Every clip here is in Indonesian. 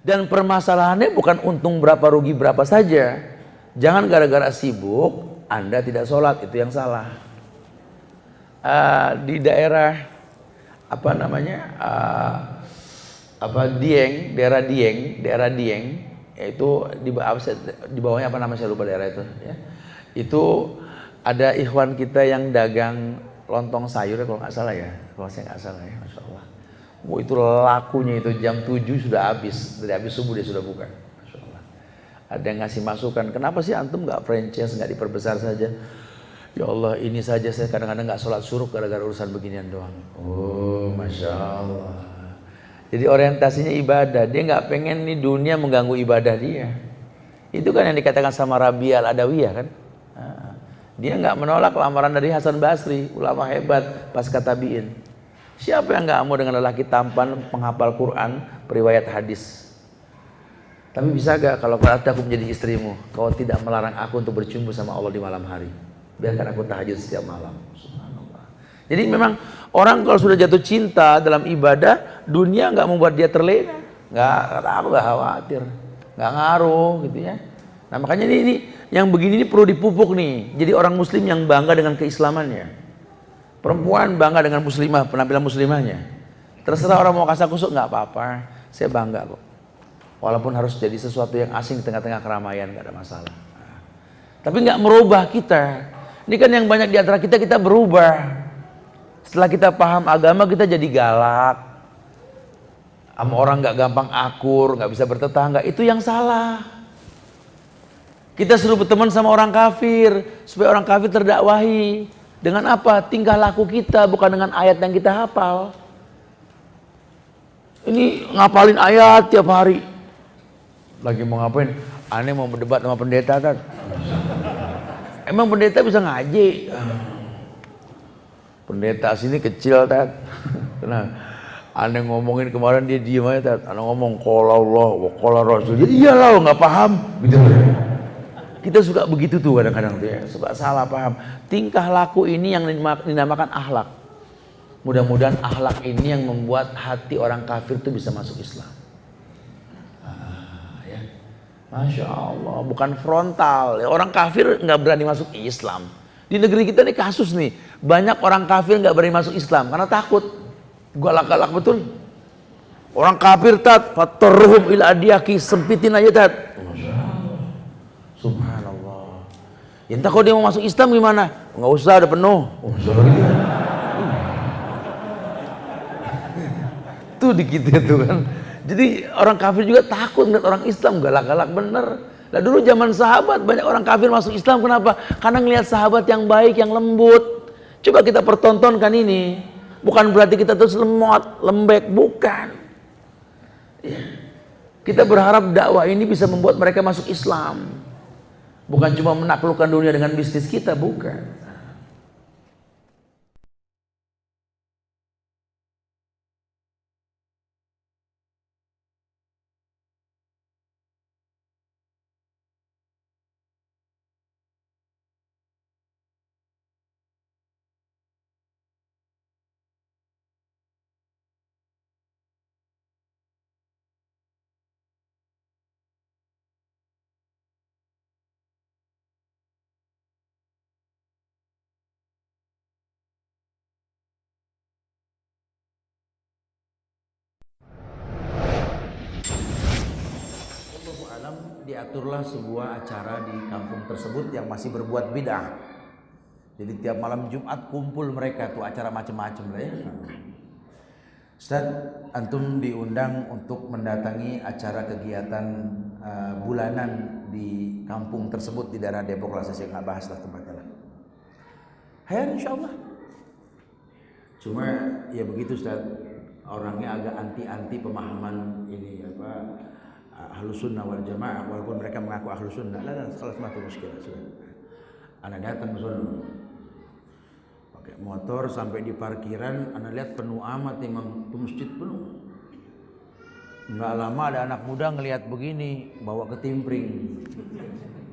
Dan permasalahannya bukan untung berapa rugi berapa saja. Jangan gara-gara sibuk Anda tidak sholat, itu yang salah. Di daerah apa namanya daerah Dieng yaitu di bawahnya apa namanya, saya lupa daerah itu ya. Itu ada ikhwan kita yang dagang lontong sayur ya, kalau nggak salah ya, kalau saya nggak salah ya, masya Allah. Itu lakunya itu jam 7 sudah habis, dari habis subuh dia sudah buka. Masya Allah. Ada yang ngasih masukan, kenapa sih antum nggak franchise, nggak diperbesar saja? Ya Allah, ini saja saya kadang-kadang nggak sholat suruh gara-gara urusan beginian doang. Oh, masya Allah. Jadi orientasinya ibadah, dia nggak pengen nih dunia mengganggu ibadah dia. Itu kan yang dikatakan sama Rabi al-Adawiyah kan. Dia nggak menolak lamaran dari Hasan Basri, ulama hebat pasca tabi'in. Siapa yang nggak mau dengan lelaki tampan, penghafal Quran, periwayat hadis? Tapi bisa gak kalau aku menjadi istrimu, kau tidak melarang aku untuk berjumpa sama Allah di malam hari? Biarkan aku tahajud setiap malam. Subhanallah. Jadi memang orang kalau sudah jatuh cinta dalam ibadah, dunia nggak membuat dia terlena. Aku nggak khawatir, nggak ngaruh gitu ya. Nah makanya ini yang begini ini perlu dipupuk nih. Jadi orang Muslim yang bangga dengan keislamannya. Perempuan bangga dengan muslimah, penampilan muslimahnya. Terserah orang mau kasar kusuk nggak apa-apa, saya bangga kok. Walaupun harus jadi sesuatu yang asing di tengah-tengah keramaian, nggak ada masalah. Tapi nggak merubah kita. Ini kan yang banyak di antara kita berubah. Setelah kita paham agama, kita jadi galak. Sama orang nggak gampang akur, nggak bisa bertetangga. Itu yang salah. Kita suruh berteman sama orang kafir supaya orang kafir terdakwahi. Dengan apa? Tingkah laku kita, bukan dengan ayat yang kita hafal. Ini ngapalin ayat tiap hari. Lagi mau ngapain? Aneh mau berdebat sama pendeta kan? Emang pendeta bisa ngaji? Pendeta sini kecil tat. Tenang. Aneh ngomongin kemarin dia diem aja tat. Aneh ngomong qala Allah wa qala Rasul. Iyalah nggak paham. Gitu. Kita suka begitu tuh kadang-kadang tuh ya, suka salah paham. Tingkah laku ini yang dinamakan akhlak. Mudah-mudahan akhlak ini yang membuat hati orang kafir tuh bisa masuk Islam. Ya. Masya Allah, bukan frontal. Orang kafir nggak berani masuk Islam. Di negeri kita nih kasus nih, banyak orang kafir nggak berani masuk Islam karena takut. Galak-galak betul. Orang kafir tat, fatarruhum ila adiyaki, sempitin aja tat. Subhanallah. Ya entah kalau dia mau masuk Islam gimana? Nggak usah, udah penuh. Tuh dikit itu kan. Jadi orang kafir juga takut ngeliat orang Islam, galak-galak bener. Nah dulu zaman sahabat banyak orang kafir masuk Islam, kenapa? Karena ngelihat sahabat yang baik, yang lembut. Coba kita pertontonkan ini. Bukan berarti kita terus lemot, lembek, bukan. Ya. Kita berharap dakwah ini bisa membuat mereka masuk Islam. Bukan cuma menaklukkan dunia dengan bisnis kita, bukan. Diaturlah sebuah acara di kampung tersebut yang masih berbuat bid'ah. Jadi tiap malam Jumat kumpul mereka tuh acara macam-macam lah ya. Ustaz, antum diundang untuk mendatangi acara kegiatan bulanan di kampung tersebut di daerah Depok lah, saya nggak bahas lah tempatnya lah. Hayar insyaallah. Cuma ya begitu Ustaz, orangnya agak anti pemahaman ini apa Ahlus Sunnah wal Jamaah, walaupun mereka mengaku Ahlus Sunnah. Lah salah satu muskilah sudah. Anak datang ke sana pakai motor sampai di parkiran, anak lihat penuh amat imam, itu masjid penuh. Enggak lama ada anak muda ngelihat begini, bawa ketimpring.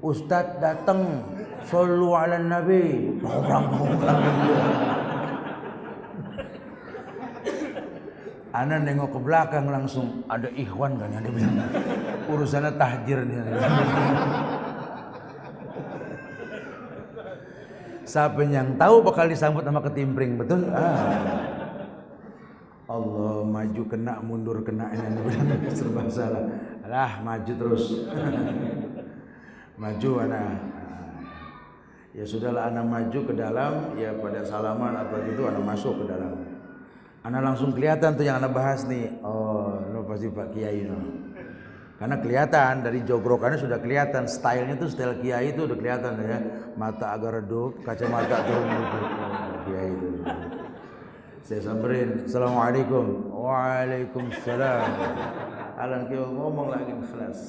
Ustadz datang, shollu ala nabi. Orang Ana nengok ke belakang langsung ada ikhwan kan, dia bilang urusannya tahjir dia. Siapa yang tahu bakal disambut sama ketimpring, betul? Allah, maju kena, mundur kena, ini serba salah. Alah, maju terus. Maju anak. Ya sudahlah, anak maju ke dalam, ya pada salaman apa gitu, anak masuk ke dalam. Anak langsung kelihatan tuh yang anak bahas nih. Oh, lo pasti Pak Kiai no. Karena kelihatan dari jogrokannya sudah kelihatan, stylenya tuh style Kiai itu udah kelihatan ya. Mata agak redup, kacamata turun gitu. Kiai itu. Saya samperin, Assalamualaikum. Waalaikumsalam. Alan Kiai ngomong lagi kelas.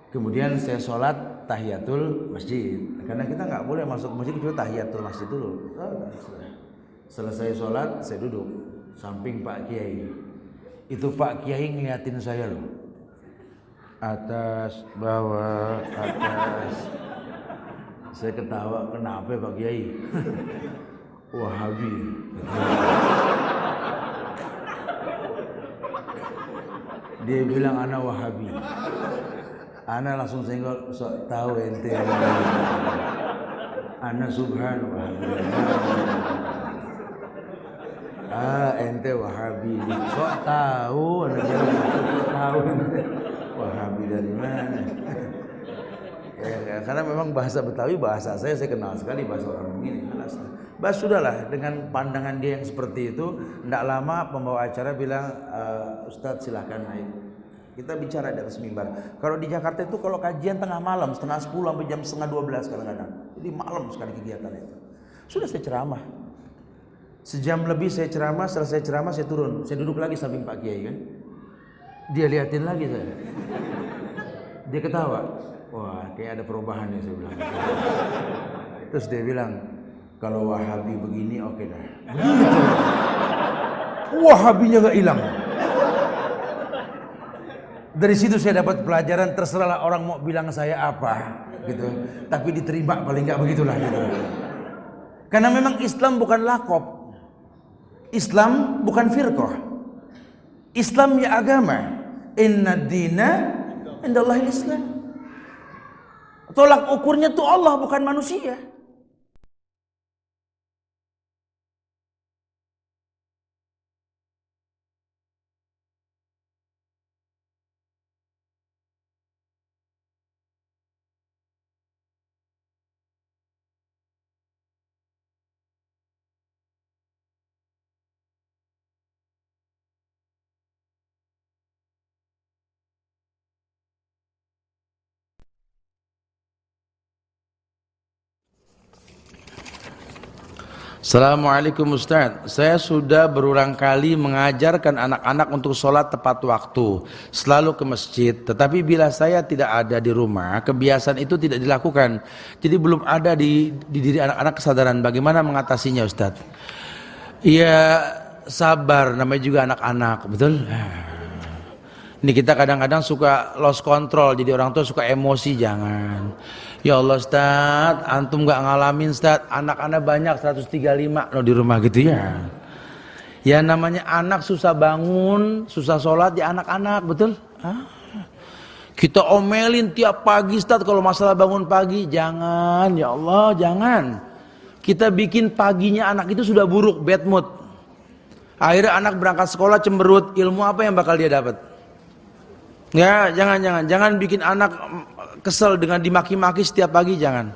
Kemudian saya sholat tahiyatul masjid. Karena kita nggak boleh masuk masjid kecuali tahiyatul masjid dulu. Selesai sholat saya duduk samping Pak Kiai. Itu Pak Kiai ngeliatin saya loh. Atas, bawah, atas. Saya ketawa, kenapa Pak Kiai? Wahabi. Dia bilang anak Wahabi. Anak langsung senggol, sok tahu ente. Anak Subhan Wahabi. Ente Wahabi. Sok tahu, anak tahu ente Wahabi dari mana? Ya, karena memang bahasa Betawi bahasa saya kenal sekali bahasa orang begini. Bahas sudahlah dengan pandangan dia yang seperti itu. Tidak lama pembawa acara bilang, Ustadz silahkan naik. Kita bicara di atas mimbar. Kalau di Jakarta itu kalau kajian tengah malam, setengah 10 sampai jam setengah 12 kadang-kadang. Jadi malam sekali kegiatan itu. Sudah saya ceramah. Sejam lebih saya ceramah, selesai ceramah saya turun. Saya duduk lagi samping Pak Kiai kan. Dia liatin lagi saya. Dia ketawa. Wah, kayak ada perubahan ya saya bilang. Terus dia bilang, kalau Wahabi begini oke dah. Wahabinya nggak hilang. Dari situ saya dapat pelajaran, terserahlah orang mau bilang saya apa, gitu. Tapi diterima paling nggak begitulah gitu. Karena memang Islam bukan lakob, Islam bukan firqah, Islam ya agama. Inna dina indallahil Islam. Tolak ukurnya tuh Allah bukan manusia. Assalamualaikum Ustaz, saya sudah berulang kali mengajarkan anak-anak untuk sholat tepat waktu, selalu ke masjid. Tetapi bila saya tidak ada di rumah, kebiasaan itu tidak dilakukan. Jadi belum ada di diri anak-anak kesadaran bagaimana mengatasinya Ustaz. Ya sabar, namanya juga anak-anak, betul? Ini kita kadang-kadang suka lost control, jadi orang tua suka emosi, jangan. Ya Allah Ustaz, antum gak ngalamin Ustaz, anak-anak banyak 135 loh di rumah gitu ya. Ya namanya anak susah bangun, susah sholat ya anak-anak, betul? Kita omelin tiap pagi Ustaz kalau masalah bangun pagi, jangan ya Allah, jangan. Kita bikin paginya anak itu sudah buruk, bad mood. Akhirnya anak berangkat sekolah cemberut, ilmu apa yang bakal dia dapat? Ya, jangan bikin anak kesel dengan dimaki-maki setiap pagi, jangan.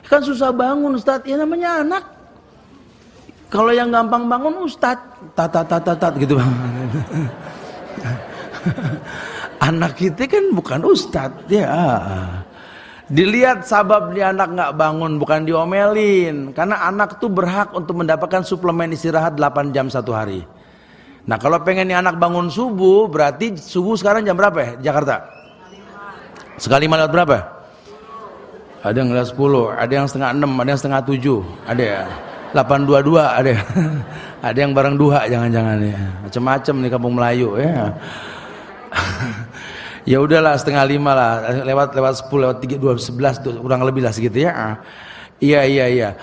Kan susah bangun Ustaz, ya namanya anak. Kalau yang gampang bangun Ustaz, tat gitu bang. Anak kita kan bukan Ustaz, ya. Dilihat sabab dia anak nggak bangun, bukan diomelin. Karena anak tuh berhak untuk mendapatkan suplemen istirahat 8 jam satu hari. Nah kalau pengen nih anak bangun subuh, berarti subuh sekarang jam berapa ya di Jakarta? Sekali lewat berapa? Ada yang lewat 10, ada yang setengah 6, ada yang setengah 7, ada ya 8.22, ada ya. Ada yang bareng duha, jangan-jangan ya. Macam-macam nih kampung Melayu ya. Ya udahlah setengah 5 lah, lewat 10, lewat 3, 2, 11 kurang lebih lah segitu ya. Iya.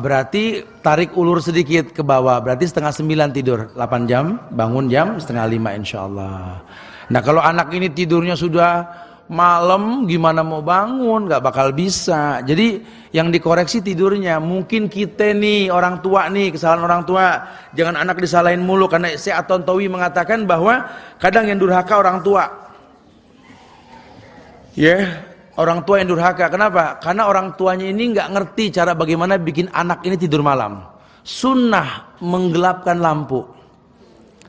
Berarti tarik ulur sedikit ke bawah, berarti setengah 9 tidur, 8 jam, bangun jam setengah 5 insya Allah. Nah kalau anak ini tidurnya sudah malam, gimana mau bangun, gak bakal bisa. Jadi yang dikoreksi tidurnya. Mungkin kita nih orang tua nih, kesalahan orang tua, jangan anak disalahin mulu. Karena Syekh At-Tantawi mengatakan bahwa kadang yang durhaka orang tua, orang tua yang durhaka. Kenapa? Karena orang tuanya ini nggak ngerti cara bagaimana bikin anak ini tidur malam. Sunnah menggelapkan lampu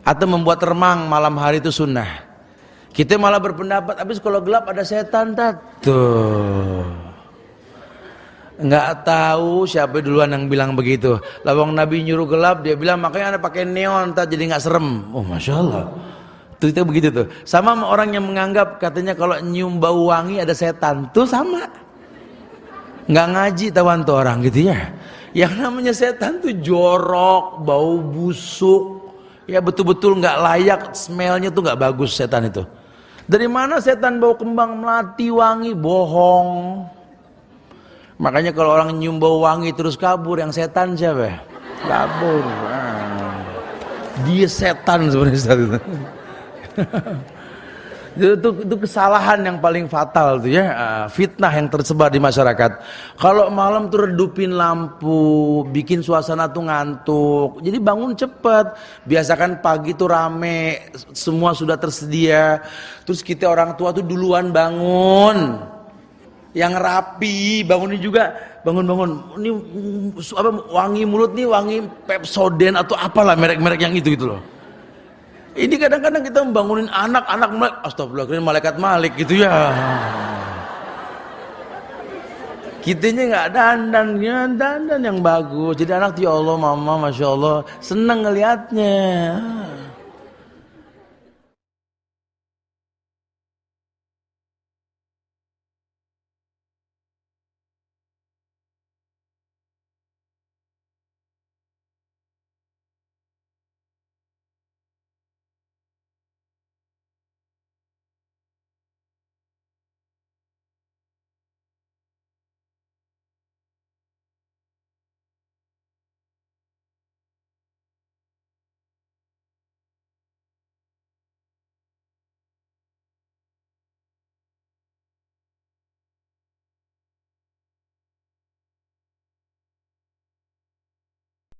atau membuat remang malam hari itu sunnah. Kita malah berpendapat, habis kalau gelap ada setan tuh. Nggak tahu siapa duluan yang bilang begitu. Lawang Nabi nyuruh gelap, dia bilang makanya anda pakai neon, jadi nggak serem. Oh masya Allah. Itu begitu tuh. Sama orang yang menganggap katanya kalau nyium bau wangi ada setan, tuh sama. Nggak ngaji tawan tuh orang gitu ya. Yang namanya setan tuh jorok, bau busuk, ya betul-betul nggak layak, smellnya tuh nggak bagus setan itu. Dari mana setan bau kembang melati wangi? Bohong. Makanya kalau orang nyium bau wangi terus kabur, yang setan siapa? Kabur. Dia setan sebenarnya. Itu kesalahan yang paling fatal tuh ya, fitnah yang tersebar di masyarakat. Kalau malam tuh redupin lampu, bikin suasana tuh ngantuk. Jadi bangun cepat. Biasakan pagi tuh rame, semua sudah tersedia. Terus kita orang tua tuh duluan bangun. Yang rapi, bangunin juga, bangun. Ini apa wangi mulut nih, wangi Pepsodent atau apalah merek-merek yang itu gitu loh. Ini kadang-kadang kita membangunin anak-anak, astagfirullahaladzim, malaikat Malik gitu ya. Kitanya nggak dandan yang bagus. Jadi anak ya Allah, mama, masya Allah, seneng ngelihatnya.